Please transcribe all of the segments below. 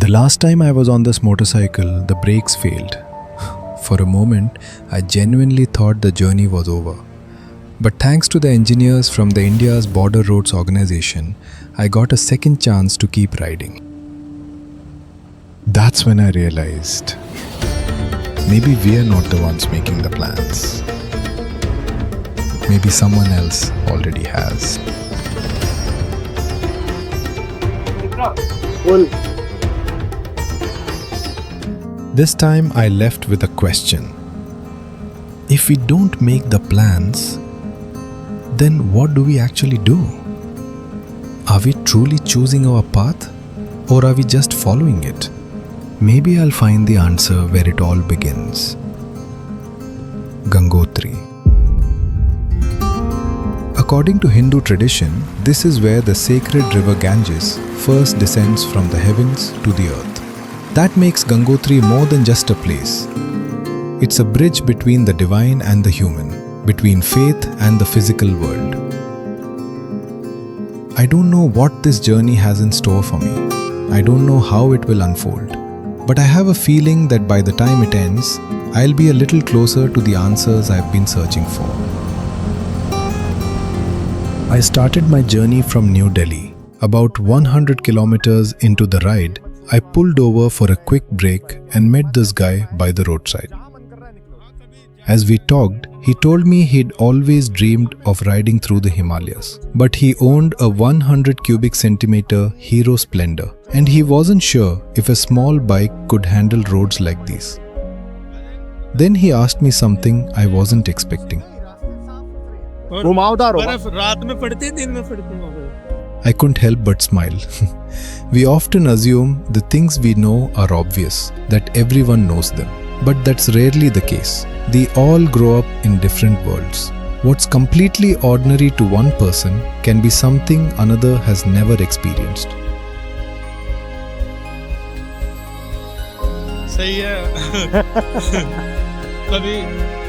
The last time I was on this motorcycle, the brakes failed. For a moment, I genuinely thought the journey was over. But thanks to the engineers from the India's Border Roads Organization, I got a second chance to keep riding. That's when I realized, maybe we are not the ones making the plans. Maybe someone else already has. This time I left with a question. If we don't make the plans, then what do we actually do? Are we truly choosing our path, or are we just following it? Maybe I'll find the answer where it all begins. Gangotri. According to Hindu tradition, this is where the sacred river Ganges first descends from the heavens to the earth. That makes Gangotri more than just a place. It's a bridge between the divine and the human, between faith and the physical world. I don't know what this journey has in store for me. I don't know how it will unfold. But I have a feeling that by the time it ends, I'll be a little closer to the answers I've been searching for. I started my journey from New Delhi. About 100 kilometers into the ride, I pulled over for a quick break and met this guy by the roadside. As we talked, he told me he'd always dreamed of riding through the Himalayas, but he owned a 100 cubic centimeter Hero Splendor, and he wasn't sure if a small bike could handle roads like these. Then he asked me something I wasn't expecting. I couldn't help but smile. We often assume the things we know are obvious, that everyone knows them. But that's rarely the case. They all grow up in different worlds. What's completely ordinary to one person can be something another has never experienced. सही है कभी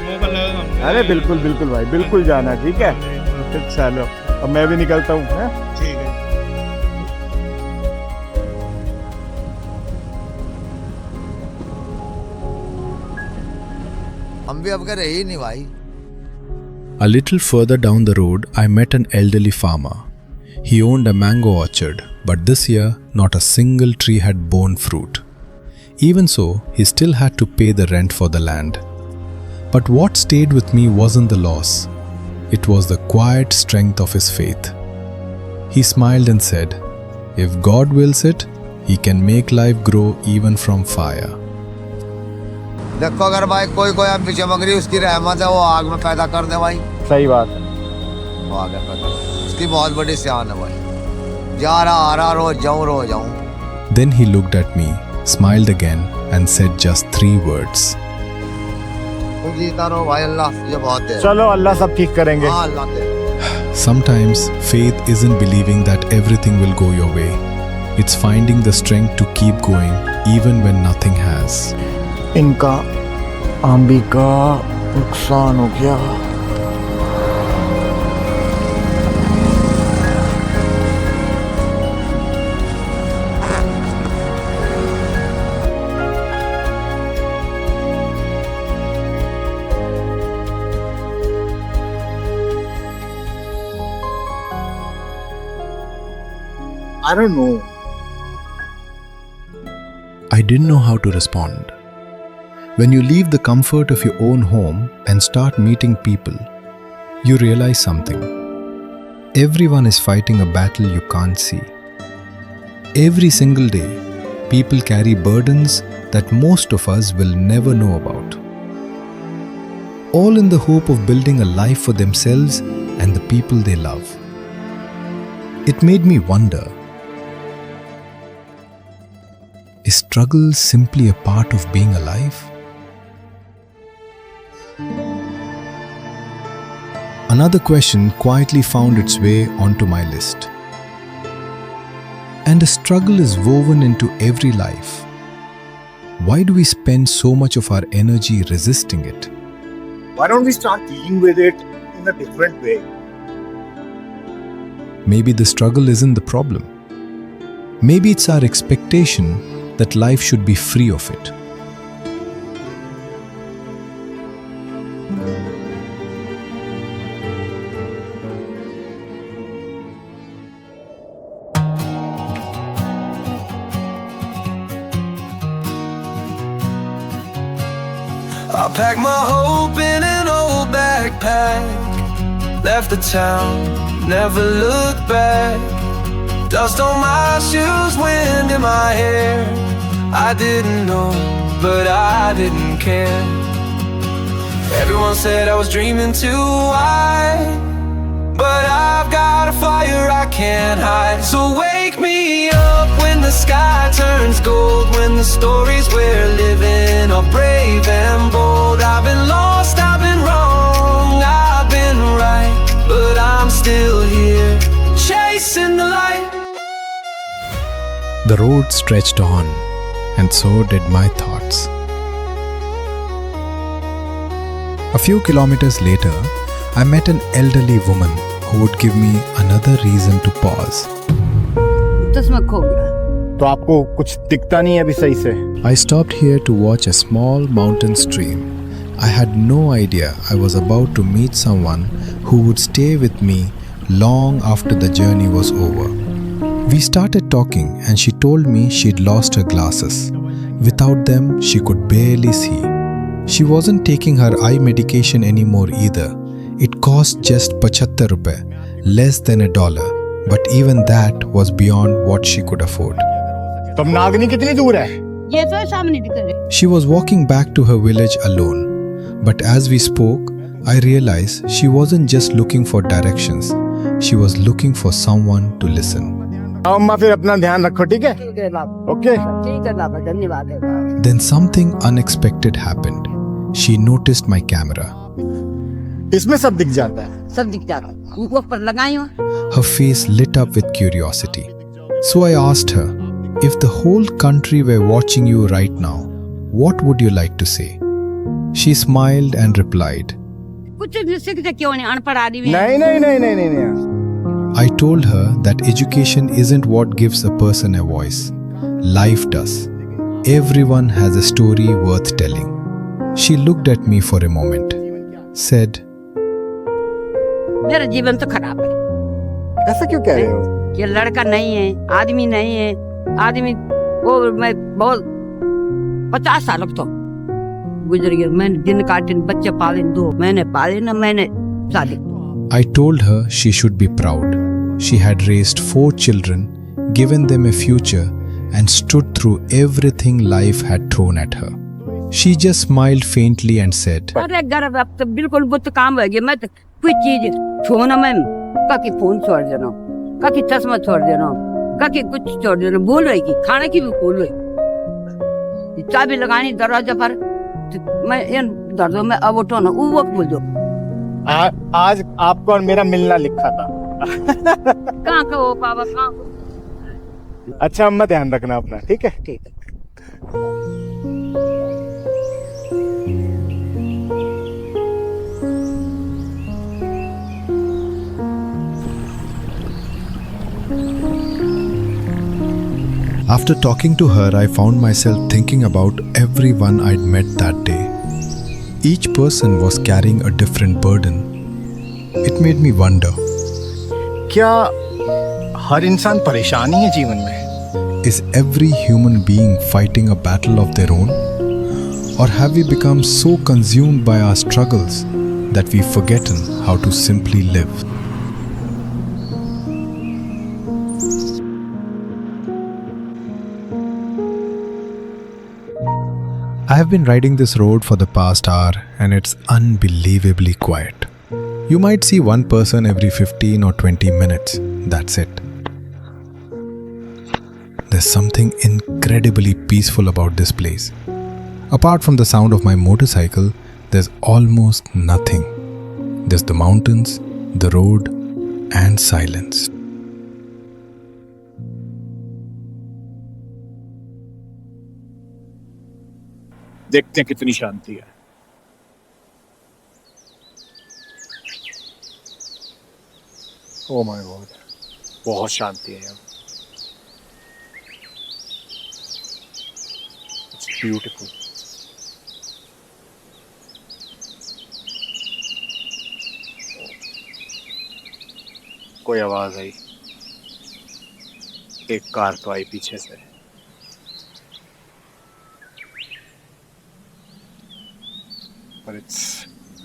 मौका लगा हमको अरे बिल्कुल बिल्कुल भाई बिल्कुल जाना ठीक है चलो अब मैं भी निकलता हूँ ठीक है हम भी अब के रहे ही नहीं भाई. A little further down the road, I met an elderly farmer. He owned a mango orchard, but this year, not a single tree had borne fruit. Even so, he still had to pay the rent for the land. But what stayed with me wasn't the loss. It was the quiet strength of his faith. He smiled and said, "If God wills it, He can make life grow even from fire." देखो अगर भाई कोई हम पीछे मगरी उसकी रहमत है वो आग में पैदा कर दे भाई. सही बात है वो आगे पैदा उसकी बहुत बड़ी शान है भाई. जा रहा आ रहा रोज जाऊं. Then he looked at me, smiled again, and said just 3 words. तू जीता रहो भाई अल्लाह ये बहुत है. चलो अल्लाह सब ठीक करेंगे. हाँ अल्लाह दे. Sometimes faith isn't believing that everything will go your way. It's finding the strength to keep going even when nothing has. इनका आंबी का नुकसान हो गया. I don't know. I didn't know how to respond. When you leave the comfort of your own home and start meeting people, you realize something. Everyone is fighting a battle you can't see. Every single day, people carry burdens that most of us will never know about. All in the hope of building a life for themselves and the people they love. It made me wonder, is struggle simply a part of being alive? Another question quietly found its way onto my list. And a struggle is woven into every life. Why do we spend so much of our energy resisting it? Why don't we start dealing with it in a different way? Maybe the struggle isn't the problem. Maybe it's our expectation that life should be free of it. I packed my hope in an old backpack, left the town, never looked back. Dust on my shoes, wind in my hair. I didn't know, but I didn't care. Everyone said I was dreaming too wide, but I've got a fire I can't hide. So wake me up when the sky turns gold, when the stories we're living are brave and bold. I've been lost, I've been wrong, I've been right, but I'm still here, chasing the light. The road stretched on, and so did my thoughts. A few kilometers later, I met an elderly woman who would give me another reason to pause. चश्मा खो गया। तो आपको कुछ दिखता नहीं है अभी सही से? I stopped here to watch a small mountain stream. I had no idea I was about to meet someone who would stay with me long after the journey was over. We started talking and she told me she'd lost her glasses. Without them, she could barely see. She wasn't taking her eye medication anymore either. It cost just 75 rupees, less than $1, but even that was beyond what she could afford. तो अब नागनी कितनी दूर है? ये तो सामने दिख रहा है। She was walking back to her village alone. But as we spoke, I realized she wasn't just looking for directions. She was looking for someone to listen. अम्मा फिर अपना ध्यान रखो, ठीक है? ठीक है बाबा। ओके? ठीक है बाबा, धन्यवाद है बाबा। Then something unexpected happened. She noticed my camera. इसमें सब दिख जाता है। सब दिख जाता है। ऊपर पर लगाई हो। Her face lit up with curiosity. So I asked her, if the whole country were watching you right now, what would you like to say? She smiled and replied. कुछ सीखते क्यों नहीं, अनपढ़ आदमी। नहीं नहीं नहीं नहीं नहीं नहीं। I told her that education isn't what gives a person a voice. Life does. Everyone has a story worth telling. She looked at me for a moment, said, मेरा जीवन तो खराब है। ऐसा क्यों कह रहे हो? ये लड़का नहीं है, आदमी नहीं है, आदमी वो मैं बहुत 50 साल तो गुजर गया। मैंने दिन काटे, बच्चे पाले, 2 महीने पाले ना मैंने शादी। I told her she should be proud. She had raised 4 children, given them a future, and stood through everything life had thrown at her. She just smiled faintly and said, अरे गर्व अब तो बिल्कुल बुत काम हो गया। मैं तो कोई चीज छोड़ना, मैं काकी फोन छोड़ देना, काकी चश्मा छोड़ देना, काकी कुछ छोड़ देना, भूल रही की खाने की भी भूल रही। चाबी लगानी दरवाजा पर, तो मैं इन दर्दों में अब उठो ना, वो वक्त भूल दो। आज आपको और मेरा मिलना लिखा था। कहाँ का हो पापा, कहाँ? अच्छा अम्मा, ध्यान रखना अपना, ठीक है? ठीक है। After talking to her, I found myself thinking about everyone I'd met that day. Each person was carrying a different burden. It made me wonder, क्या हर इंसान परेशान ही है जीवन में? is every human being fighting a battle of their own? Or have we become so consumed by our struggles that we've forgotten how to simply live? I have been riding this road for the past hour and it's unbelievably quiet. You might see one person every 15 or 20 minutes. That's it. There's something incredibly peaceful about this place. Apart from the sound of my motorcycle, there's almost nothing. There's the mountains, the road, and silence. देखते हैं कितनी शांति है। Oh my God, बहुत शांति है यहाँ। Beautiful. कोई आवाज आई, एक कार तो आई पीछे से। But it's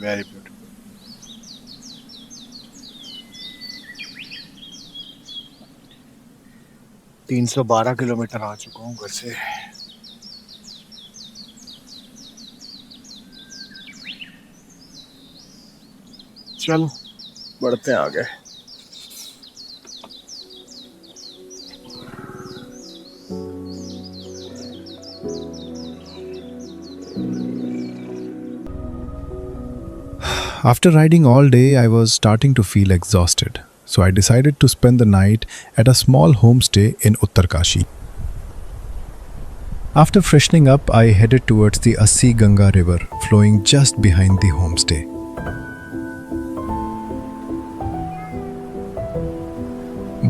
very beautiful. – 312 kilometre आ चुका हूँ घर से। चलो बढ़ते हैं आगे। After riding all day, I was starting to feel exhausted, so I decided to spend the night at a small homestay in Uttarkashi. After freshening up, I headed towards the Assi Ganga river flowing just behind the homestay.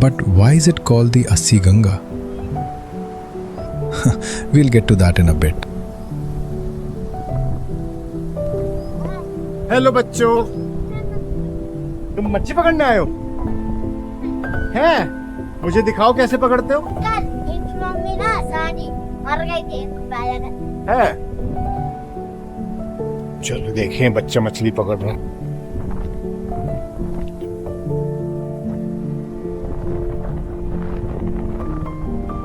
But why is it called the Assi Ganga? We'll get to that in a bit. Hello बच्चों, तुम मच्छी पकड़ने आए हो? हैं? मुझे दिखाओ कैसे पकड़ते हो? कल एक मम्मी ना सारी मर गई थी पाया है? चलो देखें बच्चा मछली पकड़ रहा।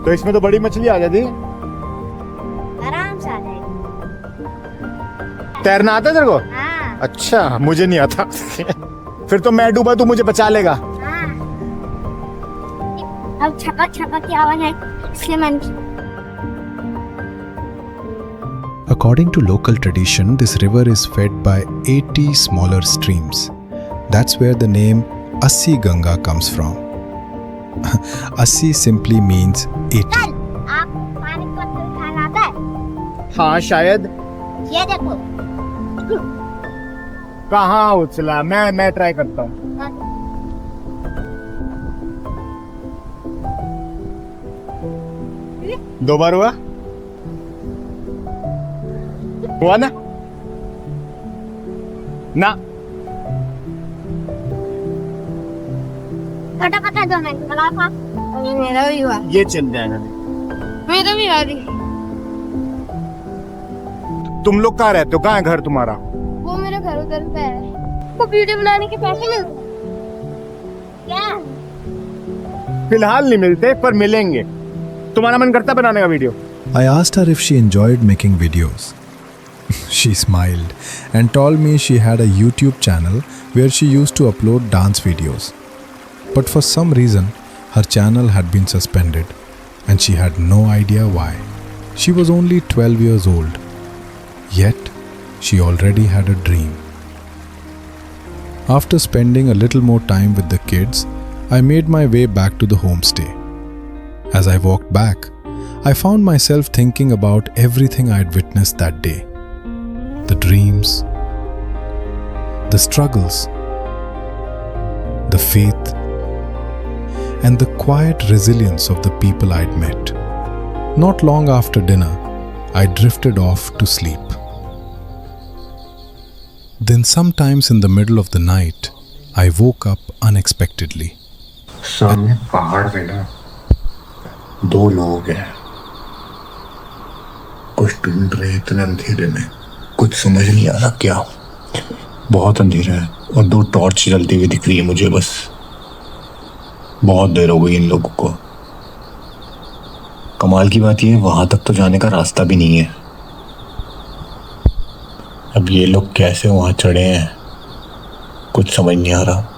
तो इसमें तो बड़ी मछली आ जाती। आराम से आ जाएगी। तैरना आता है तेरे को? हाँ अच्छा, मुझे नहीं आता। फिर तो मैं डूबा, तू मुझे बचा लेगा। हाँ। अब छपक छपक की आवाज है, इसलिए मैंने। According to local tradition, this river is fed by 80 smaller streams. That's where the name Assi Ganga comes from. Assi simply means 80. कल आप पानी को खाना आता है? हाँ शायद। ये देखो। कहाँ उछला? मैं ट्राई करता हूँ। दो बार हुआ? हुआ ना? ना। पता 2 मिनट बना था। मेरा भी हुआ। ये चल जाएगा। मेरा भी आ रही। तुम लोग कहाँ रहते हो? कहाँ है घर तुम्हारा? वो मेरा घर उधर पे है। वो वीडियो बनाने के पैसे मिलते क्या? फिलहाल नहीं मिलते, पर मिलेंगे। तुम्हारा मन करता बनाने का video? I asked her if she enjoyed making videos. She smiled and told me she had a YouTube channel where she used to upload dance videos. But for some reason, her channel had been suspended and she had no idea why. She was only 12 years old. Yet, she already had a dream. After spending a little more time with the kids, I made my way back to the homestay. As I walked back, I found myself thinking about everything I had witnessed that day. The dreams, the struggles, the faith, and the quiet resilience of the people I'd met. Not long after dinner, I drifted off to sleep. Then sometimes in the middle of the night, I woke up unexpectedly. सामने पहाड़ पे ना 2 लोग हैं, कुछ ढूंढ रहे हैं इतने अंधेरे में, कुछ समझ नहीं आ रहा क्या। बहुत अंधेरा है और 2 टॉर्च जलती हुई दिख रही है मुझे। बस बहुत देर हो गई इन लोगों को। कमाल की बात ये, वहां तक तो जाने का रास्ता भी नहीं है। अब ये लोग कैसे वहां चढ़े हैं, कुछ समझ नहीं आ रहा।